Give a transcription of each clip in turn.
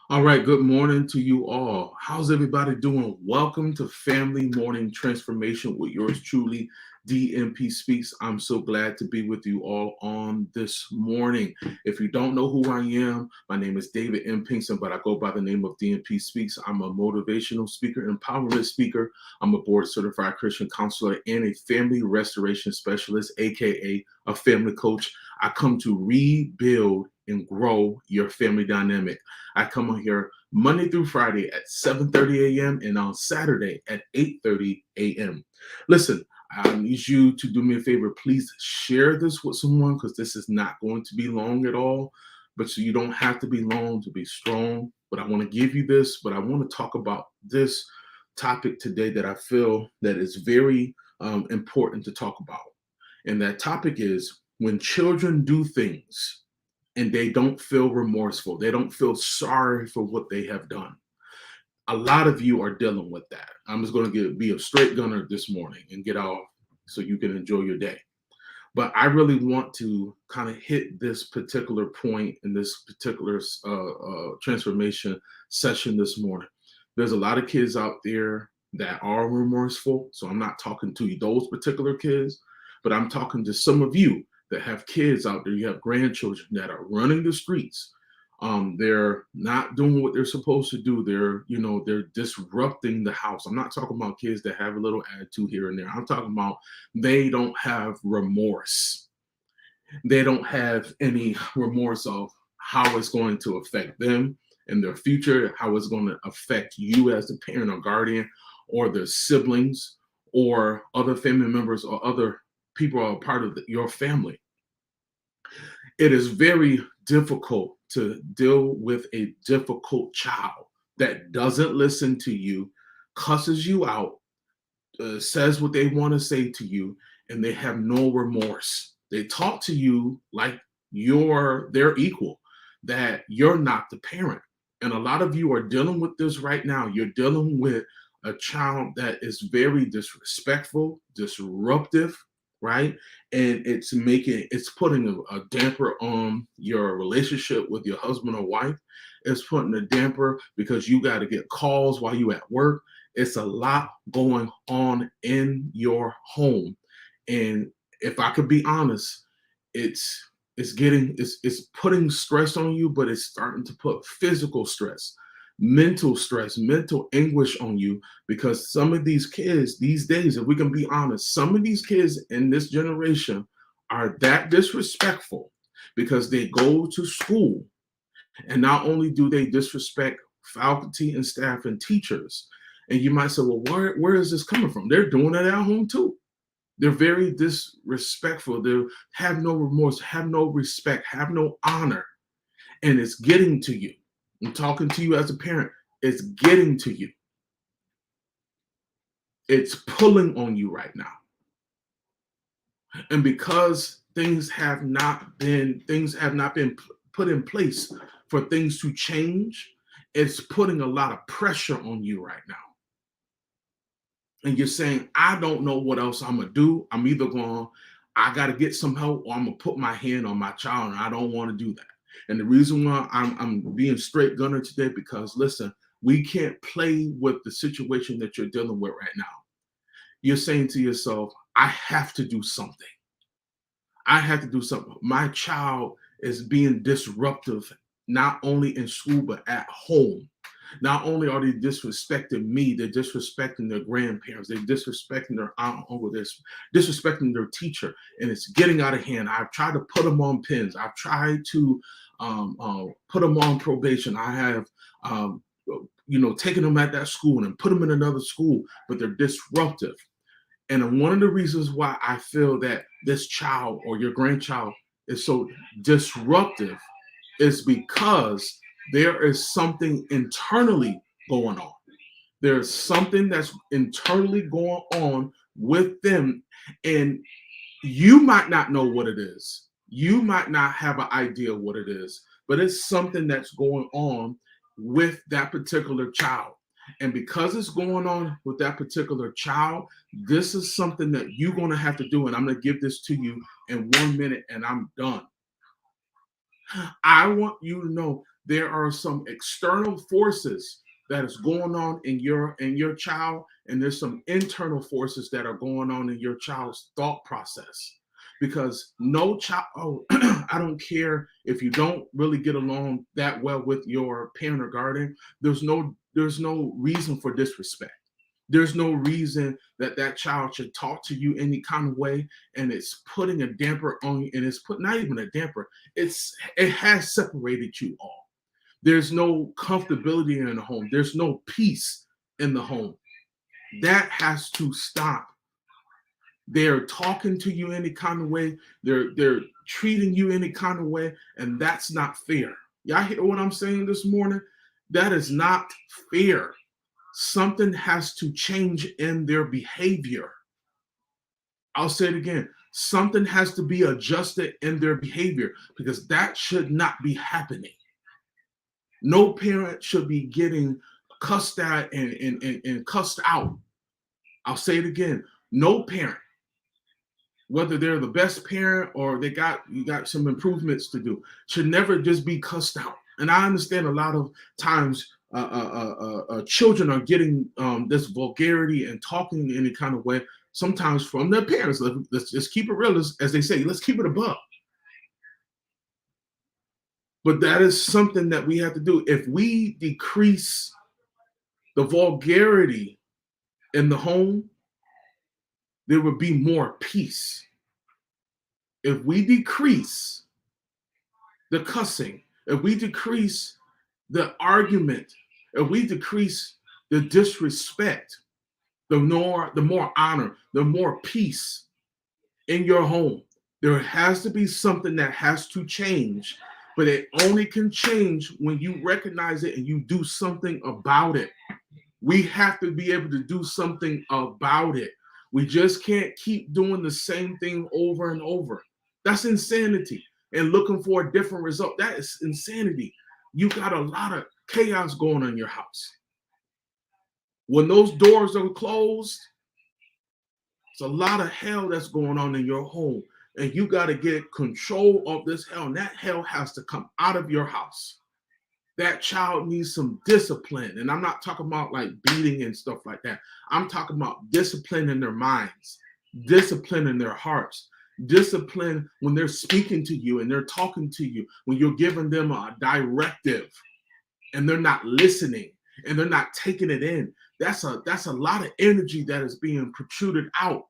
All right, good morning to you all. How's everybody doing? Welcome to Family Morning Transformation with yours truly, DMP Speaks. I'm so glad to be with you all on this morning. If you don't know who I am, my name is David M. Pinkston, but I go by the name of DMP Speaks. I'm a motivational speaker, empowerment speaker. I'm a board certified Christian counselor and a family restoration specialist, aka a family coach. I come to rebuild and grow your family dynamic. I come on here Monday through Friday at 7:30 a.m. and on Saturday at 8:30 a.m. Listen, I need you to do me a favor. Please share this with someone because this is not going to be long at all. But so you don't have to be long to be strong. But I want to give you this, but I want to talk about this topic today that I feel that is very important to talk about. And that topic is when children do things and they don't feel remorseful. They don't feel sorry for what they have done. A lot of you are dealing with that. I'm just going to be a straight gunner this morning and get off so you can enjoy your day. But I really want to kind of hit this particular point in this particular transformation session this morning. There's a lot of kids out there that are remorseful. So I'm not talking to those particular kids, but I'm talking to some of you that have kids out there. You have grandchildren that are running the streets. They're not doing what they're supposed to do. They're disrupting the house. I'm not talking about kids that have a little attitude here and there. I'm talking about they don't have remorse. They don't have any remorse of how it's going to affect them in their future, how it's going to affect you as the parent or guardian, or their siblings, or other family members, or other people are a part of your family. It is very difficult to deal with a difficult child that doesn't listen to you, cusses you out, says what they want to say to you, and they have no remorse. They talk to you like you're their equal, that you're not the parent. And a lot of you are dealing with this right now. You're dealing with a child that is very disrespectful, disruptive, right? And it's putting a damper on your relationship with your husband or wife. It's putting a damper because you got to get calls while you at work. It's a lot going on in your home. And if I could be honest, it's putting stress on you, but it's starting to put physical stress, mental anguish on you, because some of these kids these days, if we can be honest, some of these kids in this generation are that disrespectful because they go to school and not only do they disrespect faculty and staff and teachers, and you might say, well, where is this coming from? They're doing it at home too. They're very disrespectful. They have no remorse, have no respect, have no honor, and it's getting to you. I'm talking to you as a parent. It's getting to you. It's pulling on you right now. And because things have not been put in place for things to change, it's putting a lot of pressure on you right now. And you're saying, I don't know what else I'm gonna do. I gotta get some help, or I'm gonna put my hand on my child, and I don't want to do that. And the reason why I'm being straight gunner today, because listen, we can't play with the situation that you're dealing with right now. You're saying to yourself, I have to do something. I have to do something. My child is being disruptive, not only in school, but at home. Not only are they disrespecting me, they're disrespecting their grandparents, they're disrespecting their aunt, uncle, they're disrespecting their teacher, and it's getting out of hand. I've tried to put them on pins. I've tried to put them on probation. I have, taken them at that school and put them in another school, but they're disruptive. And one of the reasons why I feel that this child or your grandchild is so disruptive is because there is something internally going on. There's something that's internally going on with them, and you might not know what it is. You might not have an idea what it is, but it's something that's going on with that particular child. And because it's going on with that particular child, this is something that you're going to have to do. And I'm going to give this to you in 1 minute and I'm done. I want you to know there are some external forces that is going on in your child, and there's some internal forces that are going on in your child's thought process. Because no child, oh, I don't care if you don't really get along that well with your parent or guardian. There's no reason for disrespect. There's no reason that that child should talk to you any kind of way, and it's putting a damper on you, and it's put not even a damper. It has separated you all. There's no comfortability in the home. There's no peace in the home. That has to stop. They're talking to you any kind of way. They're treating you any kind of way, and that's not fair. Y'all hear what I'm saying this morning? That is not fair. Something has to change in their behavior. I'll say it again. Something has to be adjusted in their behavior because that should not be happening. No parent should be getting cussed at and cussed out. I'll say it again. No parent, whether they're the best parent or you got some improvements to do, should never just be cussed out. And I understand a lot of times children are getting this vulgarity and talking in any kind of way, sometimes from their parents. Let's just keep it real, as they say, let's keep it above. But that is something that we have to do. If we decrease the vulgarity in the home, there would be more peace. If we decrease the cussing, if we decrease the argument, if we decrease the disrespect, the more honor, the more peace in your home. There has to be something that has to change, but it only can change when you recognize it and you do something about it. We have to be able to do something about it. We just can't keep doing the same thing over and over. That's insanity. And looking for a different result, that is insanity. You got a lot of chaos going on in your house. When those doors are closed, it's a lot of hell that's going on in your home. And you got to get control of this hell. And that hell has to come out of your house. That child needs some discipline. And I'm not talking about like beating and stuff like that. I'm talking about discipline in their minds, discipline in their hearts, discipline when they're speaking to you and they're talking to you, when you're giving them a directive and they're not listening and they're not taking it in. That's a lot of energy that is being protruded out.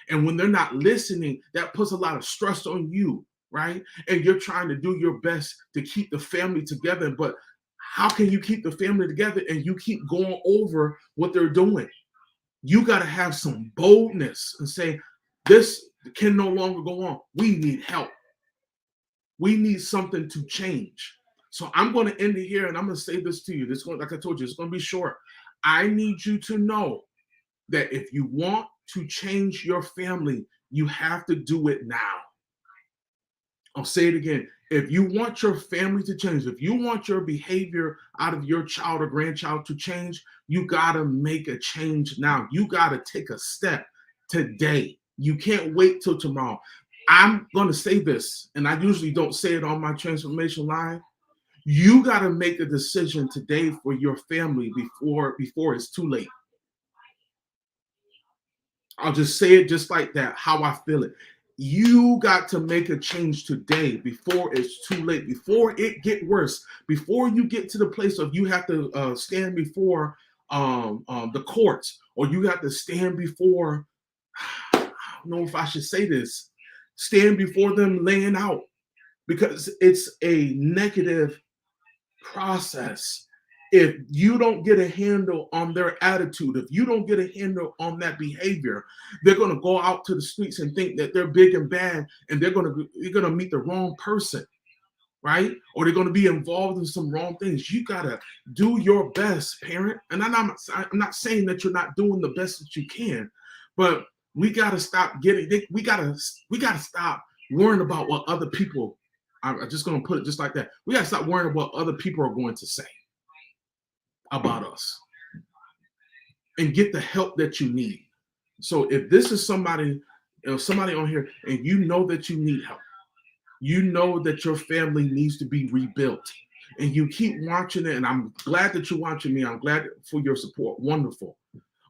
And when they're not listening, that puts a lot of stress on you, right? And you're trying to do your best to keep the family together. But how can you keep the family together and you keep going over what they're doing? You got to have some boldness and say, this can no longer go on. We need help. We need something to change. So I'm going to end it here and I'm going to say this to you. Like I told you, it's going to be short. I need you to know that if you want to change your family, you have to do it now. I'll say it again. If you want your family to change, if you want your behavior out of your child or grandchild to change, you got to make a change now. You got to take a step today. You can't wait till tomorrow. I'm going to say this, and I usually don't say it on my transformation line. You got to make a decision today for your family before it's too late. I'll just say it just like that, how I feel it. You got to make a change today before it's too late, before it get worse, before you get to the place of you have to stand before the courts, or you have to stand before, I don't know if I should say this, stand before them laying out, because it's a negative process. If you don't get a handle on their attitude, if you don't get a handle on that behavior, they're going to go out to the streets and think that they're big and bad, and you're going to meet the wrong person, right? Or they're going to be involved in some wrong things. You got to do your best, parent. And I'm not saying that you're not doing the best that you can, but we got to stop we got to stop worrying about what other people, I'm just going to put it just like that. We got to stop worrying about what other people are going to say about us and get the help that you need. So if this is somebody on here and you know that you need help, you know that your family needs to be rebuilt, and you keep watching it, and I'm glad that you're watching me. I'm glad for your support. Wonderful.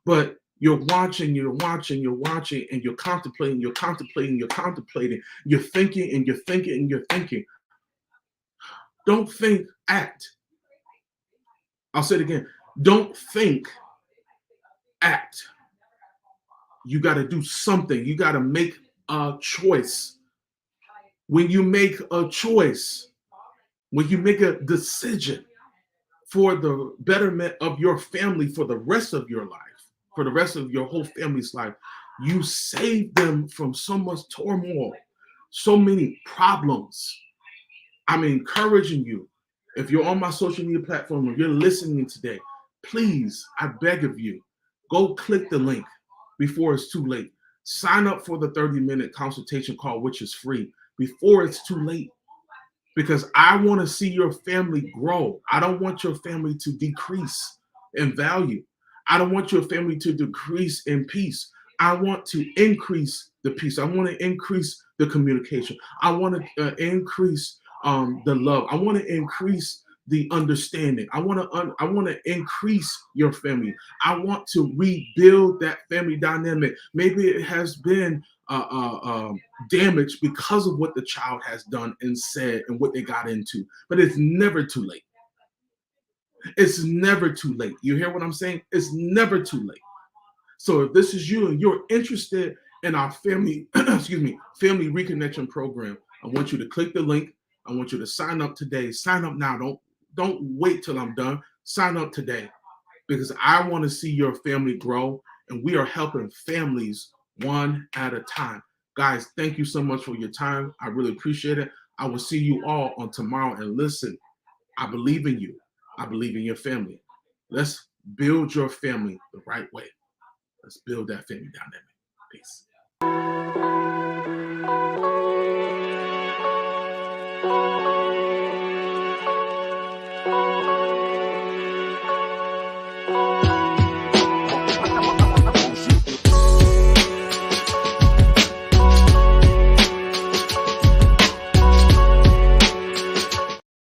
But you're watching, and you're contemplating, you're contemplating, you're thinking, and you're thinking, and you're thinking. Don't think, act. I'll say it again. Don't think, act. You got to do something. You got to make a choice. When you make a choice, when you make a decision for the betterment of your family for the rest of your life, for the rest of your whole family's life, you save them from so much turmoil, so many problems. I'm encouraging you. If you're on my social media platform, if you're listening today, please, I beg of you, go click the link before it's too late. Sign up for the 30-minute consultation call, which is free, before it's too late. Because I want to see your family grow. I don't want your family to decrease in value. I don't want your family to decrease in peace. I want to increase the peace. I want to increase the communication. I want to increase the love. I want to increase the understanding. I want to increase your family. I want to rebuild that family dynamic. Maybe it has been damaged because of what the child has done and said and what they got into, but it's never too late. It's never too late. You hear what I'm saying? It's never too late. So if this is you and you're interested in our family, family reconnection program, I want you to click the link. I want you to sign up today. Sign up now. Don't wait till I'm done. Sign up today, because I want to see your family grow, and we are helping families one at a time. Guys, thank you so much for your time. I really appreciate it. I will see you all on tomorrow. And listen, I believe in you. I believe in your family. Let's build your family the right way. Let's build that family dynamic. Peace.